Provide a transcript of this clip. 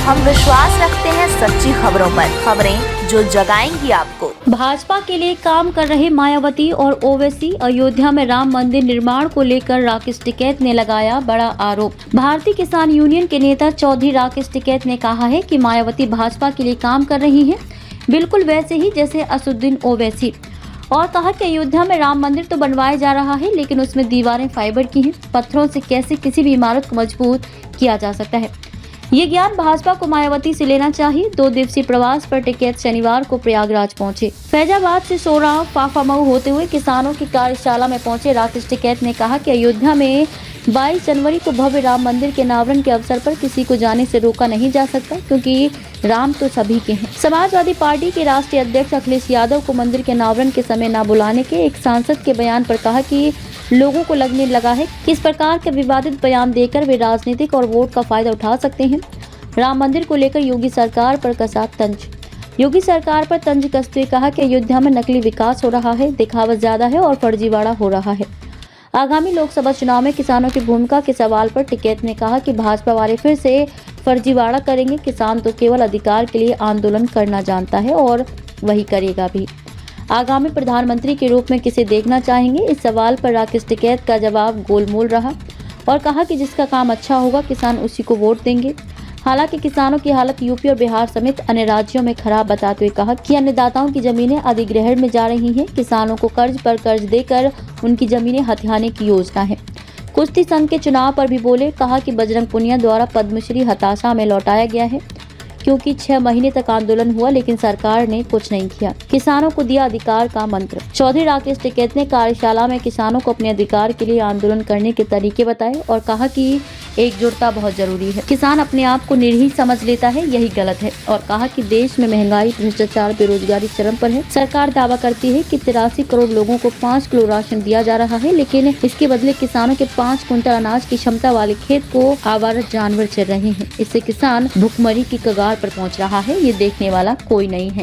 हम विश्वास रखते हैं सच्ची खबरों पर, खबरें जो जगाएंगी आपको। भाजपा के लिए काम कर रहे मायावती और ओवैसी, अयोध्या में राम मंदिर निर्माण को लेकर राकेश टिकैत ने लगाया बड़ा आरोप। भारतीय किसान यूनियन के नेता चौधरी राकेश टिकैत ने कहा है कि मायावती भाजपा के लिए काम कर रही हैं, बिल्कुल वैसे ही जैसे असदुद्दीन ओवैसी, और कहा कि अयोध्या में राम मंदिर तो बनवाया जा रहा है, लेकिन उसमें दीवारें फाइबर की हैं। पत्थरों से कैसे किसी भी इमारत को मजबूत किया जा सकता है, ये ज्ञान भाजपा को मायावती से लेना चाहिए। 2 दिवसीय प्रवास पर टिकैत शनिवार को प्रयागराज पहुंचे। फैजाबाद से सोराव फाफामऊ होते हुए किसानों की कार्यशाला में पहुंचे राकेश टिकैत ने कहा कि अयोध्या में 22 जनवरी को भव्य राम मंदिर के अनावरण के अवसर पर किसी को जाने से रोका नहीं जा सकता, क्योंकि राम तो सभी के हैं। समाजवादी पार्टी के राष्ट्रीय अध्यक्ष अखिलेश यादव को मंदिर के अनावरण के समय न बुलाने के एक सांसद के बयान पर कहा कि लोगों को लगने लगा है कि इस प्रकार के विवादित बयान देकर वे राजनीतिक और वोट का फायदा उठा सकते हैं। राम मंदिर को लेकर योगी सरकार पर कसा तंज। योगी सरकार पर तंज कसते हुए कहा कि अयोध्या में नकली विकास हो रहा है, दिखावा ज्यादा है और फर्जीवाड़ा हो रहा है। आगामी लोकसभा चुनाव में किसानों की भूमिका के सवाल पर टिकैत ने कहा कि भाजपा वाले फिर से फर्जीवाड़ा करेंगे। किसान तो केवल अधिकार के लिए आंदोलन करना जानता है और वही करेगा भी। आगामी प्रधानमंत्री के रूप में किसे देखना चाहेंगे, इस सवाल पर राकेश टिकैत का जवाब गोलमोल रहा और कहा कि जिसका काम अच्छा होगा किसान उसी को वोट देंगे। हालांकि किसानों की हालत यूपी और बिहार समेत अन्य राज्यों में खराब बताते हुए कहा कि अन्नदाताओं की जमीनें अधिग्रहण में जा रही हैं। किसानों को कर्ज पर कर्ज देकर उनकी जमीनें हथियाने की योजना है। कुश्ती संघ के चुनाव पर भी बोले, कहा कि बजरंग पुनिया द्वारा पद्मश्री हताशा में लौटाया गया है, क्योंकि 6 महीने तक आंदोलन हुआ लेकिन सरकार ने कुछ नहीं किया। किसानों को दिया अधिकार का मंत्र। चौधरी राकेश टिकैत ने कार्यशाला में किसानों को अपने अधिकार के लिए आंदोलन करने के तरीके बताए और कहा कि एकजुटता बहुत जरूरी है। किसान अपने आप को निर्भीक समझ लेता है, यही गलत है, और कहा कि देश में महंगाई, भ्रष्टाचार, बेरोजगारी चरम पर है। सरकार दावा करती है कि 83 करोड़ लोगों को 5 किलो राशन दिया जा रहा है, लेकिन इसके बदले किसानों के 5 कुंटल अनाज की क्षमता वाले खेत को आवारा जानवर चर रहे हैं। इससे किसान भुखमरी की कगार पर पहुंच रहा है। ये देखने वाला कोई नहीं है।